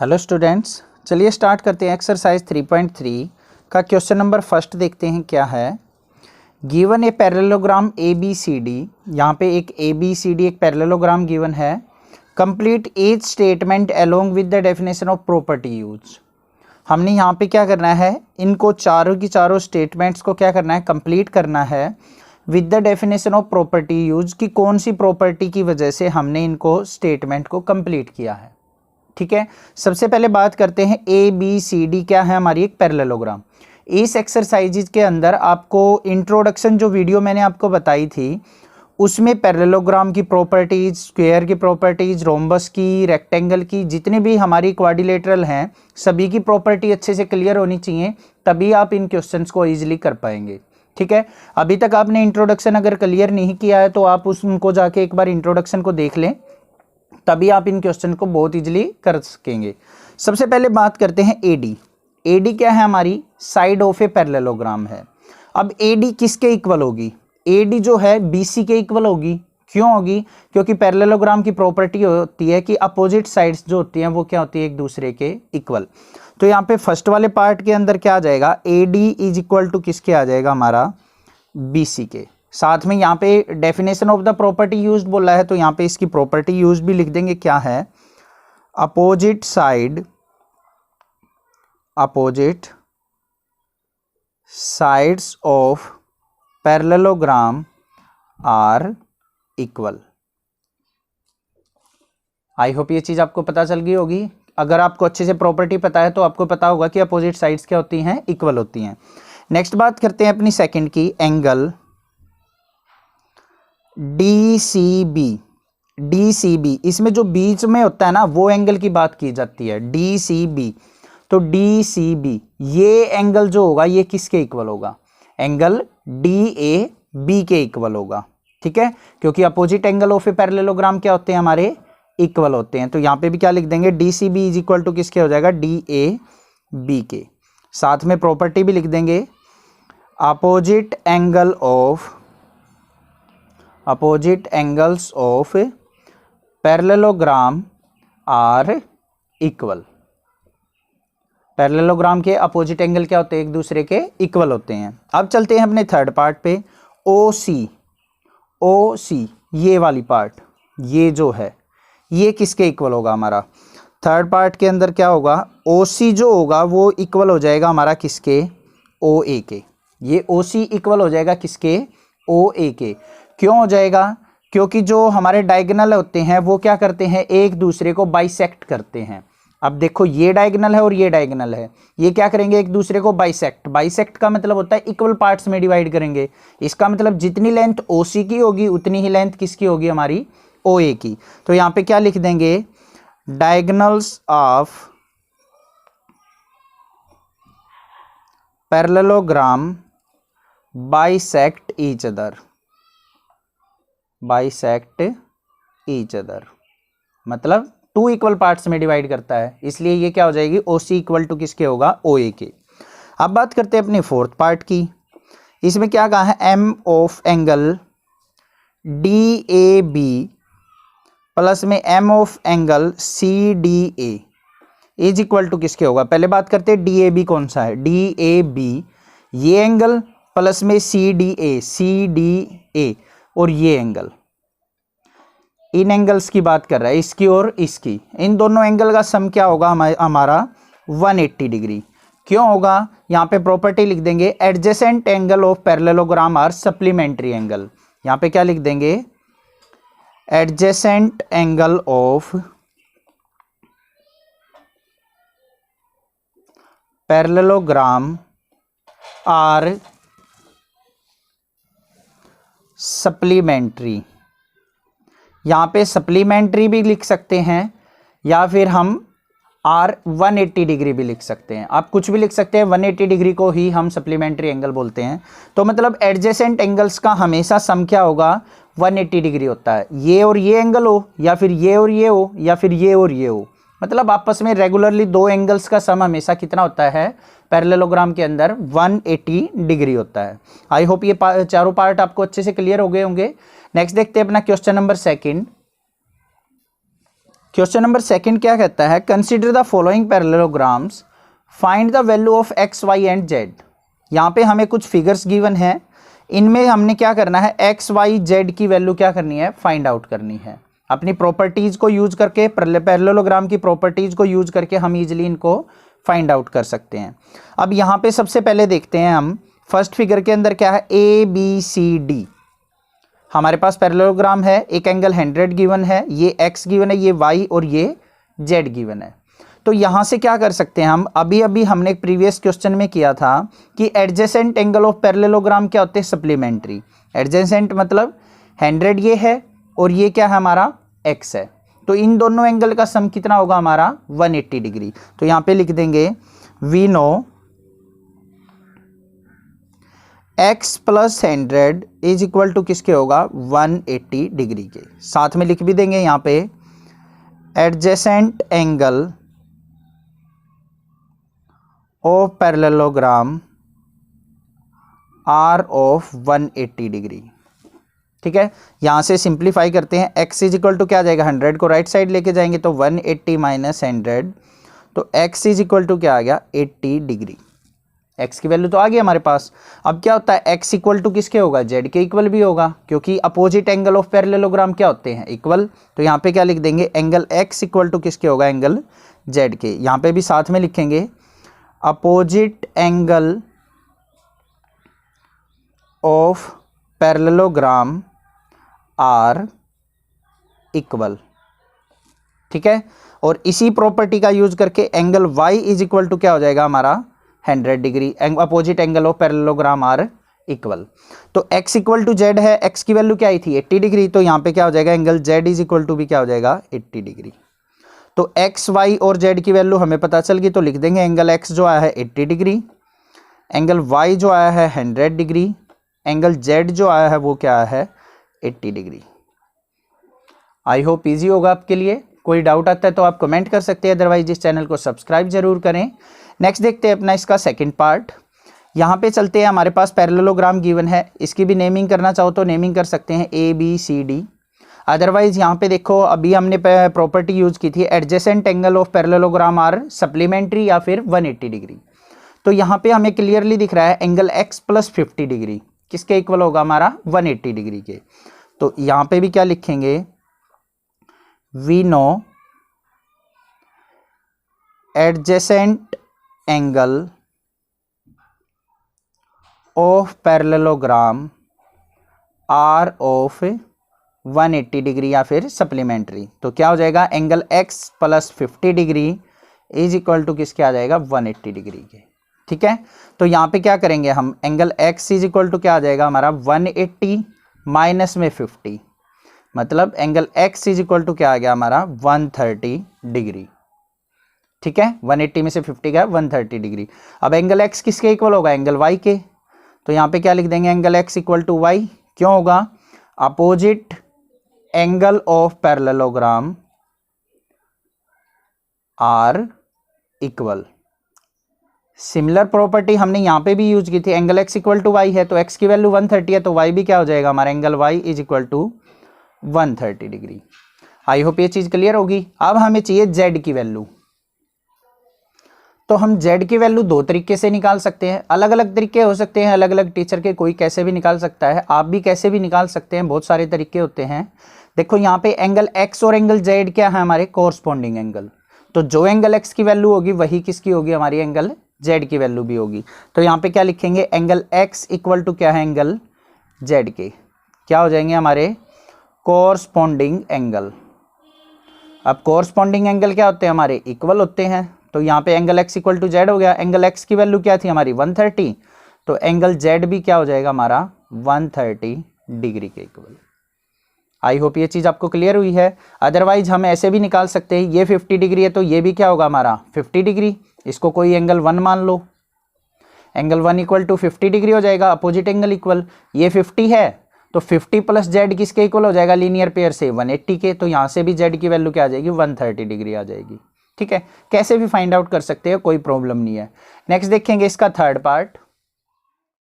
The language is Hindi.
हेलो स्टूडेंट्स, चलिए स्टार्ट करते हैं। एक्सरसाइज 3.3 का क्वेश्चन नंबर फर्स्ट देखते हैं क्या है। Given a parallelogram A B C D, यहाँ पे एक ए बी सी डी एक पैरेललोग्राम गिवन है। Complete each statement along with the definition of property use. हमने यहाँ पे क्या करना है, इनको चारों की चारों स्टेटमेंट्स को क्या करना है, कंप्लीट करना है with the definition of property use की कौन सी प्रॉपर्टी की वजह से हमने इनको स्टेटमेंट को कंप्लीट किया है। ठीक है, सबसे पहले बात करते हैं ए बी सी डी क्या है, हमारी एक पैरेललोग्राम। इस एक्सरसाइजेज के अंदर आपको इंट्रोडक्शन जो वीडियो मैंने आपको बताई थी उसमें पैरेललोग्राम की प्रॉपर्टीज, स्क्वायर की प्रॉपर्टीज, रोम्बस की, रेक्टेंगल की, जितने भी हमारी क्वाड्रिलेटरल हैं सभी की प्रॉपर्टी अच्छे से क्लियर होनी चाहिए, तभी आप इन क्वेश्चंस को ईजिली कर पाएंगे। ठीक है, अभी तक आपने इंट्रोडक्शन अगर क्लियर नहीं किया है तो आप उनको जाके एक बार इंट्रोडक्शन को देख लें, तभी आप इन क्वेश्चन को बहुत इजीली कर सकेंगे। सबसे पहले बात करते हैं एडी। एडी क्या है, हमारी साइड ऑफ ए पैरेललोग्राम है। अब एडी किसके इक्वल होगी, एडी जो है बीसी के इक्वल होगी। क्यों होगी, क्योंकि पैरेललोग्राम की प्रॉपर्टी होती है कि अपोजिट साइड्स जो होती हैं वो क्या होती है, एक दूसरे के इक्वल। तो यहाँ पे फर्स्ट वाले पार्ट के अंदर क्या आ जाएगा, एडी इज इक्वल टू किसके आ जाएगा, हमारा बीसी के। साथ में यहाँ पे definition of the property used बोला है, तो यहाँ पे इसकी प्रॉपर्टी यूज भी लिख देंगे, क्या है, opposite sides of parallelogram are equal. I hope ये चीज आपको पता चल गई होगी। अगर आपको अच्छे से प्रॉपर्टी पता है तो आपको पता होगा कि अपोजिट साइड्स क्या होती हैं, इक्वल होती हैं। नेक्स्ट बात करते हैं अपनी सेकंड की, एंगल DCB। इसमें जो बीच में होता है ना वो एंगल की बात की जाती है, DCB। तो DCB ये एंगल जो होगा ये किसके इक्वल होगा, एंगल DAB के इक्वल होगा। ठीक है, क्योंकि opposite angle of a parallelogram क्या होते हैं, हमारे इक्वल होते हैं। तो यहाँ पे भी क्या लिख देंगे, DCB इज इक्वल टू किसके हो जाएगा, DAB के। साथ में प्रॉपर्टी भी लिख देंगे, opposite angles of parallelogram are equal. Parallelogram के अपोजिट एंगल क्या होते हैं, एक दूसरे के इक्वल होते हैं। अब चलते हैं अपने थर्ड पार्ट पे, OC ये वाली पार्ट, ये जो है ये किसके इक्वल होगा, हमारा थर्ड पार्ट के अंदर क्या होगा, OC जो होगा वो इक्वल हो जाएगा हमारा किसके, OA के। ये OC इक्वल हो जाएगा किसके, OA के। क्यों हो जाएगा, क्योंकि जो हमारे डायगोनल होते हैं वो क्या करते हैं, एक दूसरे को बाइसेक्ट करते हैं। अब देखो ये डायगोनल है और ये डायगोनल है, ये क्या करेंगे, एक दूसरे को बाइसेक्ट का मतलब होता है इक्वल पार्ट्स में डिवाइड करेंगे। इसका मतलब जितनी लेंथ OC की होगी उतनी ही लेंथ किसकी होगी, हमारी OA की। तो यहाँ पे क्या लिख देंगे, diagonals of parallelogram bisect each other, मतलब टू इक्वल पार्ट्स में डिवाइड करता है, इसलिए ये क्या हो जाएगी, OC इक्वल टू किसके होगा, OA के। अब बात करते हैं अपनी फोर्थ पार्ट की। इसमें क्या कहा है, M of angle DAB plus में M of angle CDA is equal to किसके होगा। पहले बात करते हैं DAB कौन सा है, DAB ये एंगल प्लस में CDA और ये एंगल, इन एंगल्स की बात कर रहा है, इसकी और इसकी, इन दोनों एंगल का सम क्या होगा, हमारा 180 डिग्री। क्यों होगा, यहाँ पे प्रॉपर्टी लिख देंगे, adjacent angle of parallelogram are supplementary angle. यहाँ पे क्या लिख देंगे, adjacent angle of parallelogram are supplementary. यहाँ पे सप्लीमेंट्री भी लिख सकते हैं या फिर हम आर 180 डिग्री भी लिख सकते हैं, आप कुछ भी लिख सकते हैं, 180 डिग्री को ही हम सप्लीमेंट्री एंगल बोलते हैं। तो मतलब एडजेसेंट एंगल्स का हमेशा सम क्या होगा, 180 डिग्री होता है। ये और ये एंगल हो या फिर ये और ये हो या फिर ये और ये हो, मतलब आपस में रेगुलरली दो एंगल्स का सम हमेशा कितना होता है, पैरेललोग्राम के अंदर 180 डिग्री होता है। आई होप ये चारों पार्ट आपको अच्छे से क्लियर हो गए होंगे। नेक्स्ट देखते हैं अपना question number second. Question number second क्या कहता है, consider the following parallelograms, find the value of x y and z. यहाँ पे हमें कुछ फिगर्स गिवन है, इनमें हमने क्या करना है, एक्स वाई जेड की वैल्यू क्या करनी है, फाइंड आउट करनी है। अपनी प्रॉपर्टीज को यूज करके, पैरेललोग्राम की प्रॉपर्टीज को यूज करके हम इजीली इनको फाइंड आउट कर सकते हैं। अब यहाँ पे सबसे पहले देखते हैं हम फर्स्ट फिगर के अंदर क्या है, ए बी सी डी हमारे पास पैरेललोग्राम है। एक एंगल 100 गिवन है, ये x गिवन है, ये y और ये z गिवन है। तो यहाँ से क्या कर सकते हैं हम, अभी अभी हमने एक प्रीवियस क्वेश्चन में किया था कि एडजेसेंट एंगल ऑफ पैरेललोग्राम क्या होते हैं, सप्लीमेंट्री। एडजेसेंट मतलब 100 ये है और ये क्या है हमारा x है, तो इन दोनों एंगल का सम कितना होगा हमारा 180 डिग्री। तो यहाँ पे लिख देंगे we know x plus 100 is equal to किसके होगा, 180 डिग्री के। साथ में लिख भी देंगे यहाँ पे adjacent angle of parallelogram are of 180 degree. ठीक है, यहां से सिंप्लीफाई करते हैं, x इज इक्वल टू क्या आ जाएगा, 100 को राइट साइड लेके जाएंगे तो 180 माइनस 100, तो x इज इक्वल टू क्या आ गया, 80 डिग्री। x की वैल्यू तो आ गई हमारे पास। अब क्या होता है, x इक्वल टू किसके होगा, z के इक्वल भी होगा, क्योंकि अपोजिट एंगल ऑफ पैरेललोग्राम क्या होते हैं, इक्वल। तो यहाँ पे क्या लिख देंगे, एंगल x इक्वल टू किसके होगा, एंगल z के। यहाँ पे भी साथ में लिखेंगे opposite angle of parallelogram are equal. ठीक है, और इसी प्रॉपर्टी का यूज करके angle y is equal to क्या हो जाएगा हमारा 100 degree, opposite angle of parallelogram are equal. तो x इक्वल टू z है, x की वैल्यू क्या आई थी 80 डिग्री, तो यहाँ पे क्या हो जाएगा, angle z is equal to भी क्या हो जाएगा 80 डिग्री। तो x y और z की वैल्यू हमें पता चल गई, तो लिख देंगे एंगल x जो आया है 80 डिग्री, एंगल y जो आया है 100 डिग्री, एंगल z जो आया है वो क्या आया है 80 डिग्री। आई होप इजी होगा आपके लिए। कोई डाउट आता है तो आप कमेंट कर सकते हैं, अदरवाइज इस चैनल को सब्सक्राइब जरूर करें। नेक्स्ट देखते हैं अपना इसका सेकंड पार्ट। यहाँ पे चलते हैं, हमारे पास पैरेललोग्राम गिवन है, इसकी भी नेमिंग करना चाहो तो नेमिंग कर सकते हैं A B C D. Otherwise यहाँ पे देखो, अभी हमने प्रॉपर्टी यूज की थी adjacent angle of parallelogram are supplementary या फिर 180 डिग्री। तो यहाँ पे हमें क्लियरली दिख रहा है एंगल x प्लस 50 डिग्री किसके इक्वल होगा हमारा 180 डिग्री के। तो यहाँ पे भी क्या लिखेंगे, we know adjacent angle of parallelogram are of 180 degree या फिर सप्लीमेंट्री। तो क्या हो जाएगा, angle x plus 50 degree is equal to किसके आ जाएगा 180 डिग्री के। ठीक है, तो यहाँ पे क्या करेंगे हम, angle x is equal to क्या आ जाएगा हमारा 180 माइनस में 50, मतलब एंगल x इज इक्वल टू क्या आ गया हमारा 130 डिग्री। ठीक है, 180 में से 50 गया 130 डिग्री। अब एंगल x किसके इक्वल होगा, एंगल y के। तो यहाँ पे क्या लिख देंगे, angle x equal to y, क्यों होगा, opposite angle of parallelogram are equal. Similar property हमने यहाँ पे भी यूज की थी, angle x equal to y है तो x की वैल्यू 130 है, तो y भी क्या हो जाएगा हमारा, angle y is equal to 130 degree. I hope ये चीज क्लियर होगी। अब हमें चाहिए z की वैल्यू। तो हम z की वैल्यू दो तरीके से निकाल सकते हैं, अलग अलग तरीके हो सकते हैं, अलग अलग टीचर के, कोई कैसे भी निकाल सकता है, आप भी कैसे भी निकाल सकते हैं, बहुत सारे तरीके होते हैं। देखो यहाँ पे एंगल x और एंगल z क्या है हमारे कोरस्पॉन्डिंग एंगल, तो जो एंगल x की वैल्यू होगी वही किसकी होगी हमारी, एंगल z की वैल्यू भी होगी। तो यहाँ पे क्या लिखेंगे, एंगल x इक्वल टू क्या है, एंगल z के क्या हो जाएंगे हमारे कोरस्पॉन्डिंग एंगल। अब कोरस्पॉन्डिंग एंगल क्या होते हैं हमारे, इक्वल होते हैं। तो यहाँ पे angle x equal to z हो गया, एंगल x की वैल्यू क्या थी हमारी 130, तो एंगल z भी क्या हो जाएगा हमारा 130 डिग्री के इक्वल। आई होप ये चीज आपको क्लियर हुई है। अदरवाइज हम ऐसे भी निकाल सकते हैं, ये 50 डिग्री है तो ये भी क्या होगा हमारा 50 डिग्री, इसको कोई एंगल 1 मान लो, एंगल 1 इक्वल टू 50 डिग्री हो जाएगा, अपोजिट एंगल इक्वल। ये 50 है तो 50 प्लस z किसके इक्वल हो जाएगा, लीनियर पेयर से 180 के, तो यहाँ से भी z की वैल्यू क्या आ जाएगी 130 डिग्री आ जाएगी। ठीक है, कैसे भी फाइंड आउट कर सकते हैं, कोई प्रॉब्लम नहीं है। नेक्स्ट देखेंगे इसका थर्ड पार्ट।